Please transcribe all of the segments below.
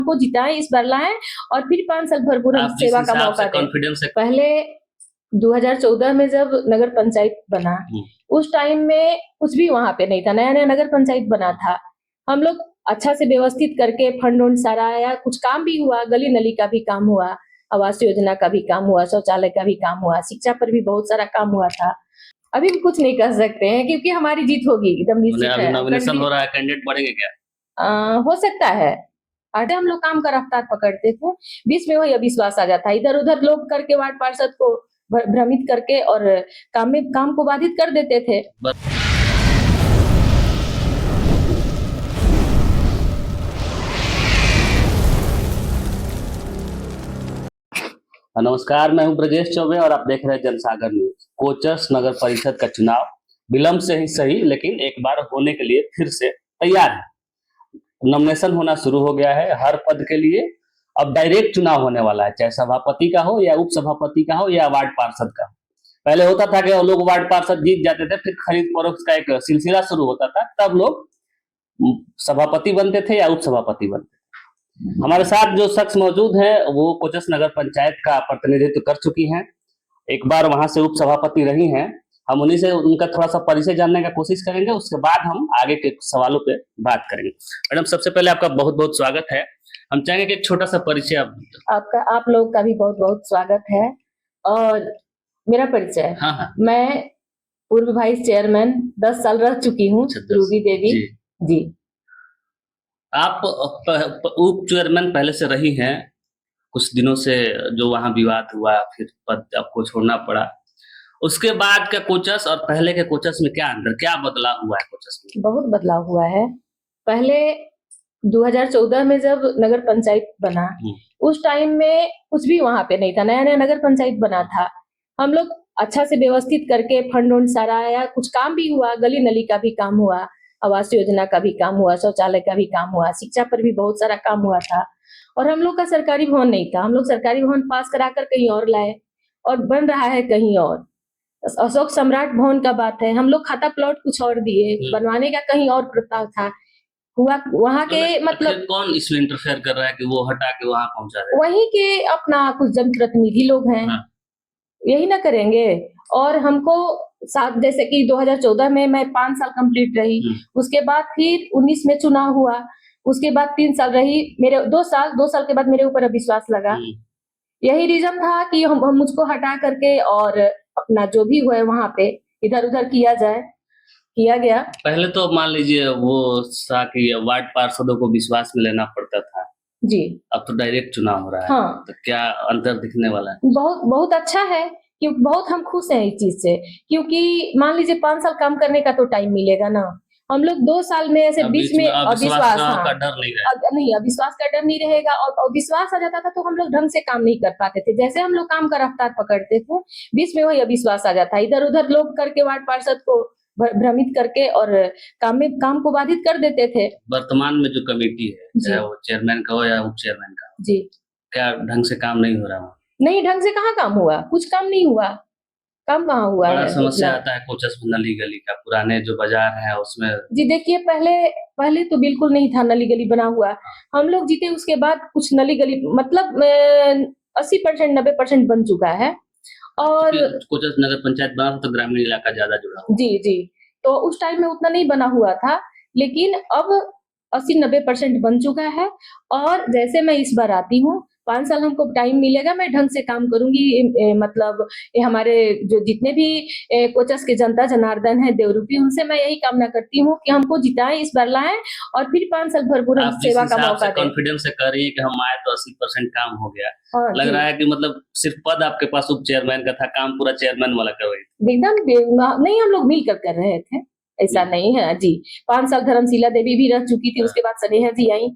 हमको जिताएं, इस बार लाएं और फिर 5 साल भरपूर हम सेवा का मौका दें। कॉन्फिडेंस है। पहले 2014 में जब नगर पंचायत बना, उस टाइम में कुछ भी वहां पे नहीं था, नया नया नगर पंचायत बना था। हम लोग अच्छा से व्यवस्थित करके फंड उंड सारा आया, कुछ काम भी हुआ, गली नली का भी काम हुआ, आवास योजना का भी काम हुआ, शौचालय का भी काम हुआ, शिक्षा पर भी बहुत सारा काम हुआ था। अभी भी कुछ नहीं कर सकते हैं क्योंकि हमारी जीत होगी, एकदम निश्चित है। नॉमिनेशन हो रहा है, कैंडिडेट बढ़ेंगे क्या? हो सकता है। आगे हम लोग काम का रफ्तार पकड़ते थे, बीच में वही अविश्वास आ जाता है, इधर उधर लोग करके वार्ड पार्षद को भ्रमित करके और काम को बाधित कर देते थे। नमस्कार, मैं हूं ब्रजेश चौबे और आप देख रहे हैं जनसागर न्यूज। कोचस नगर परिषद का चुनाव विलंब से ही सही, लेकिन एक बार होने के लिए फिर से तैयार है। नॉमिनेशन होना शुरू हो गया है हर पद के लिए। अब डायरेक्ट चुनाव होने वाला है, चाहे सभापति का हो या उप सभापति का हो या वार्ड पार्षद का। पहले होता था कि लोग वार्ड पार्षद जीत जाते थे, फिर खरीद फरोख्त का एक सिलसिला शुरू होता था, तब लोग सभापति बनते थे या उप सभापति बनते थे। हमारे साथ जो शख्स मौजूद है वो कोचस नगर पंचायत का प्रतिनिधित्व कर चुकी हैं, एक बार वहां से उप सभापति रही हैं। हम उन्हीं से उनका थोड़ा सा परिचय जानने का कोशिश करेंगे, उसके बाद हम आगे के सवालों पे बात करेंगे। मैडम, सबसे पहले आपका बहुत बहुत स्वागत है। हम चाहेंगे कि एक छोटा सा परिचय आप लोग का भी बहुत बहुत स्वागत है। और मेरा परिचय, हाँ। मैं पूर्व वाइस चेयरमैन 10 साल रह चुकी हूँ, रूबी देवी जी। आप उप चेयरमैन पहले से रही हैं, कुछ दिनों से जो वहां विवाद हुआ फिर पद आपको छोड़ना पड़ा, उसके बाद का कोचस और पहले के कोचस में क्या अंतर, क्या बदलाव हुआ है कोचस में? बहुत बदलाव हुआ है। पहले 2014 में जब नगर पंचायत बना, उस टाइम में कुछ भी वहां पे नहीं था, नया नया नगर पंचायत बना था। हम लोग अच्छा से व्यवस्थित करके फंड उंड सारा आया, कुछ काम भी हुआ, गली नली का भी काम हुआ, आवास योजना का भी काम हुआ, शौचालय का भी काम हुआ, शिक्षा पर भी बहुत सारा काम हुआ था। और हम लोग का सरकारी भवन नहीं था, हम लोग सरकारी भवन पास कराकर कहीं और लाए और बन रहा है कहीं और। अशोक सम्राट भवन का बात है, हम लोग खाता प्लॉट कुछ और दिए, बनवाने का कहीं और प्रस्ताव था, हुआ वहाँ के मतलब कौन इसमें इंटरफेयर कर रहा है कि वो हटा के वहाँ पहुंचा रहे हैं? वहीं के अपना कुछ जनप्रतिनिधि लोग हैं। हाँ। यही ना करेंगे। और हमको साथ, जैसे कि 2014 में मैं 5 साल कंप्लीट रही, उसके बाद फिर 19 में चुनाव हुआ, उसके बाद 3 साल रही, मेरे 2 साल के बाद मेरे ऊपर अविश्वास लगा। यही रीजन था कि हम मुझको हटा करके और अपना जो भी हुआ है वहां पे इधर उधर किया जाए, किया गया। पहले तो मान लीजिए वो था कि वार्ड पार्षदों को विश्वास में लेना पड़ता था जी, अब तो डायरेक्ट चुनाव हो रहा है। हाँ। तो क्या अंतर दिखने वाला है? बहुत बहुत अच्छा है, क्योंकि बहुत हम खुश हैं इस चीज से, क्योंकि मान लीजिए 5 साल काम करने का तो टाइम मिलेगा ना। हम लोग 2 साल में ऐसे बीच में अविश्वास का डर नहीं, अविश्वास का डर नहीं रहेगा। और विश्वास आ जाता था तो हम लोग ढंग से काम नहीं कर पाते थे। जैसे हम लोग काम का रफ्तार पकड़ते थे, बीच में वही अविश्वास आ जाता है, इधर उधर लोग करके वार्ड पार्षद को भ्रमित करके और काम को बाधित कर देते थे। वर्तमान में जो कमेटी है, चाहे वो चेयरमैन का हो या उप चेयरमैन का हो, जी, क्या ढंग से काम नहीं हो रहा? नहीं, ढंग से कहाँ काम हुआ, कुछ काम नहीं हुआ, काम कहाँ हुआ है। समस्या आता है कोचस में नली गली का, पुराने जो बाजार है उसमें। जी देखिए, पहले तो बिल्कुल नहीं था नली गली बना हुआ। हम लोग जीते उसके बाद कुछ नली गली मतलब 80% 90% बन चुका है। और कोचस नगर पंचायत बना तो ग्रामीण इलाका ज्यादा जुड़ा हुआ। जी, तो उस टाइम में उतना नहीं बना हुआ था, लेकिन अब 80-90% बन चुका है। और जैसे मैं इस बार आती हूँ, 5 साल हमको टाइम मिलेगा, मैं ढंग से काम करूंगी। मतलब हमारे जो जितने भी कोचस के जनता जनार्दन है देवरूपी, उनसे मैं यही कामना करती हूँ कि हमको जिताएं, इस बार लाएं और फिर 5 साल भरपूर हम सेवा का मौका दें। कॉन्फिडेंस से कर रही है कि हम आए तो 80% काम हो गया। लग रहा है कि मतलब सिर्फ पद आपके पास उप चेयरमैन का था, काम पूरा चेयरमैन वाला कर रही थी। एकदम नहीं, हम लोग मिलकर कर रहे थे, ऐसा नहीं है जी। 5 साल धर्मशीला देवी भी रह चुकी थी, उसके बाद स्नेहा जी आई,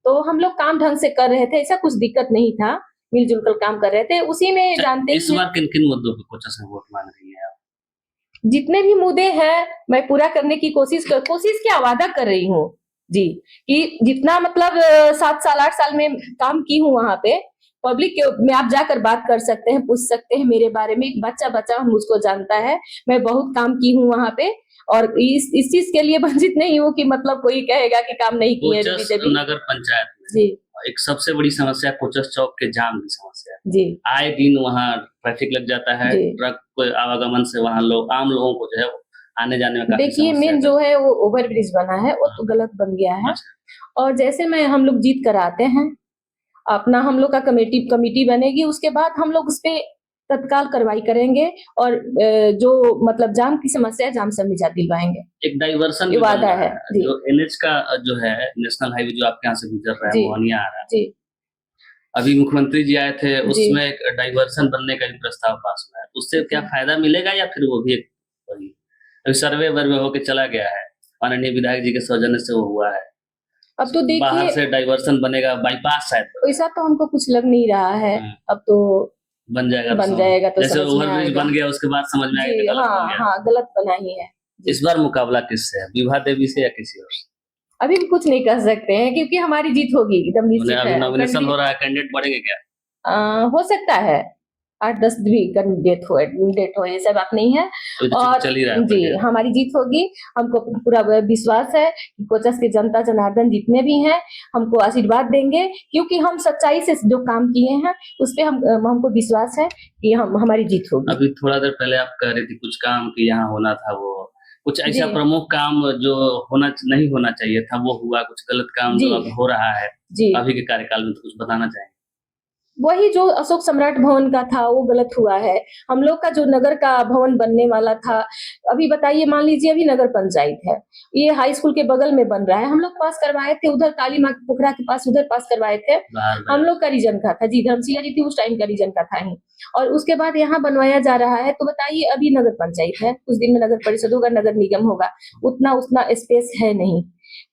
तो हम लोग काम ढंग से कर रहे थे, ऐसा कुछ दिक्कत नहीं था, मिलजुल कर काम कर रहे थे। उसी में जानते हैं इस बार किन मुद्दों पे कोचस में वोट मांग रही है आप? जितने भी मुद्दे हैं मैं पूरा करने की कोशिश क्या वादा कर रही हूँ जी, कि जितना मतलब 7 साल 8 साल में काम की हूँ वहां पे, पब्लिक में आप जाकर बात कर सकते हैं, पूछ सकते हैं मेरे बारे में। बच्चा मुझको जानता है, मैं बहुत काम की हूँ वहां पे, और इस चीज के लिए वंचित नहीं हूँ कि मतलब कोई कहेगा कि काम नहीं किए। नगर पंचायत जी, एक सबसे बड़ी समस्या कोचस चौक के जाम की समस्या है। जी आए दिन वहाँ ट्रैफिक लग जाता है, जी। ट्रक आवागमन से वहाँ लोग आम लोगों को जो है वो आने जाने में काफी देखिए समस्या मेन है। जो है वो ओवर ब्रिज बना है, वो तो गलत बन गया है। अच्छा, और जैसे में हम लोग जीत कर आते हैं, अपना हम लोग का कमेटी बनेगी, उसके बाद हम लोग उस पे तत्काल कार्रवाई करेंगे और जो मतलब जाम की समस्या है, जाम से हम निजात दिलवाएंगे। एक डाइवर्सन ये भी बन वादा रहा है है, जी जो एनएच का जो है नेशनल हाईवे जो आपके यहाँ से गुजर रहा है, जी मोहनिया आ रहा है। जी अभी मुख्यमंत्री जी आए थे, जी। उसमें एक डाइवर्सन बनने का भी प्रस्ताव पास हुआ है। उससे क्या फायदा मिलेगा या फिर वो भी एक वही अभी सर्वे वर्वे होके चला गया है, माननीय विधायक जी के सौजन्य से वो हुआ है। अब तो बाहर देखिए से डाइवर्सन बनेगा, बाईपास शायद ऐसा तो हमको कुछ लग नहीं रहा है। हाँ, अब तो बन जाएगा बन जाएगा तो जैसे समझ में ओवरब्रिज आएगा बन गया उसके बाद समझ में आएगा जी। कि गलत बन हाँ गया। हाँ, गलत बना ही है जी। इस बार मुकाबला किससे है, विभा देवी से या किसी और से? अभी भी कुछ नहीं कह सकते हैं क्योंकि हमारी जीत होगी, एकदम मैंने निश्चित अभी है। नॉमिनेशन हो रहा है, कैंडिडेट बढ़ेंगे क्या? हो सकता है 8-10 भी कैंडिडेट हो, ऐसा बात नहीं है। अभी तो और चल ही रहा है जी बढ़िया। हमारी जीत होगी, हमको पूरा विश्वास है कि कोचस के जनता जनार्दन जितने भी हैं हमको आशीर्वाद देंगे, क्योंकि हम सच्चाई से जो काम किए हैं उस पे हमको विश्वास है कि हम हमारी जीत होगी। अभी थोड़ा देर पहले आप कह रही थी कुछ काम कि यहाँ होना था, वो कुछ ऐसा जी प्रमुख काम जो नहीं होना चाहिए था वो हुआ, कुछ गलत काम जी जो अब हो रहा है जी। अभी के कार्यकाल में, तो कुछ बताना चाहेंगे? वही जो अशोक सम्राट भवन का था वो गलत हुआ है। हम लोग का जो नगर का भवन बनने वाला था, अभी बताइए, मान लीजिए अभी नगर पंचायत है, ये हाई स्कूल के बगल में बन रहा है, हम लोग पास करवाए थे उधर काली माँ के पोखरा के पास, उधर पास करवाए थे। हम लोग का रीजन का था जी, धर्मसिया जी थी उस टाइम का रीजन का था ही, और उसके बाद यहाँ बनवाया जा रहा है। तो बताइए अभी नगर पंचायत है, कुछ दिन में नगर परिषद होगा, नगर निगम होगा, उतना स्पेस है नहीं।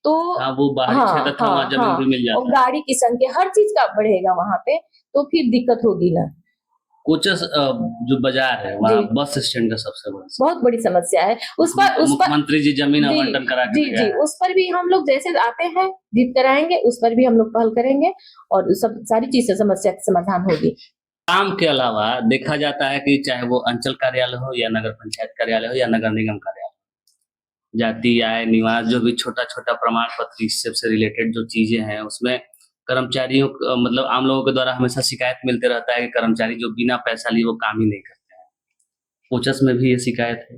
तो हाँ, वो बाहरी हाँ क्षेत्र था, वहाँ जमीन भी मिल और जाता है। गाड़ी की संख्या हर चीज का बढ़ेगा वहां पे, तो फिर दिक्कत होगी ना। कोचस जो बाजार है वहाँ जी बस स्टैंड का सबसे बड़ा बहुत बड़ी समस्या है। उस पर मुख्यमंत्री जी जमीन जी आवंटन करा के जी दे जी, गए हैं। उस पर भी हम लोग जैसे आते हैं जीत कराएंगे, उस पर भी हम लोग पहल करेंगे और सब सारी चीज से समस्या का समाधान होगी। काम के अलावा देखा जाता है कि चाहे वो अंचल कार्यालय हो या नगर पंचायत कार्यालय हो या नगर निगम कार्यालय, जाति आय निवास जो भी छोटा छोटा प्रमाण पत्र इससे से रिलेटेड जो चीजें हैं उसमें कर्मचारियों मतलब आम लोगों के द्वारा हमेशा शिकायत मिलते रहता है कि कर्मचारी जो बिना पैसा लिए वो काम ही नहीं करते हैं। कोचस में भी ये शिकायत है,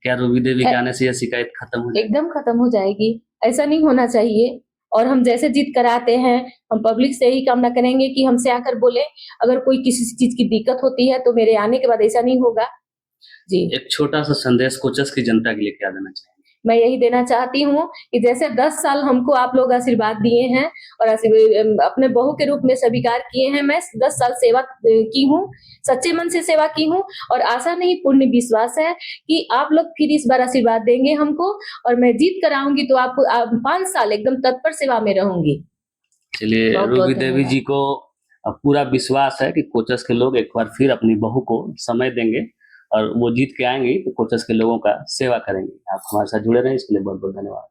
क्या रूबी देवी के आने से ये शिकायत खत्म हो जाएगी? एकदम खत्म हो जाएगी, ऐसा नहीं होना चाहिए। और हम जैसे जीत कराते हैं, हम पब्लिक से यही कामना करेंगे कि हमसे आकर बोले, अगर कोई किसी चीज की दिक्कत होती है तो मेरे आने के बाद ऐसा नहीं होगा जी। एक छोटा सा संदेश कोचस की जनता के लिए क्या देना चाहिए? मैं यही देना चाहती हूँ कि जैसे 10 साल हमको आप लोग आशीर्वाद दिए हैं और अपने बहू के रूप में स्वीकार किए हैं, मैं 10 साल सेवा की हूँ, सच्चे मन से सेवा की हूँ, और आशा नहीं पूर्ण विश्वास है कि आप लोग फिर इस बार आशीर्वाद देंगे हमको, और मैं जीत कर आऊंगी तो आप 5 साल एकदम तत्पर सेवा में रहूंगी। चलिए, रूबी देवी जी को पूरा विश्वास है कि कोचस के लोग एक बार फिर अपनी बहू को समय देंगे और वो जीत के आएंगी तो कोचस के लोगों का सेवा करेंगे। आप हमारे साथ जुड़े रहें, इसके लिए बहुत बहुत धन्यवाद।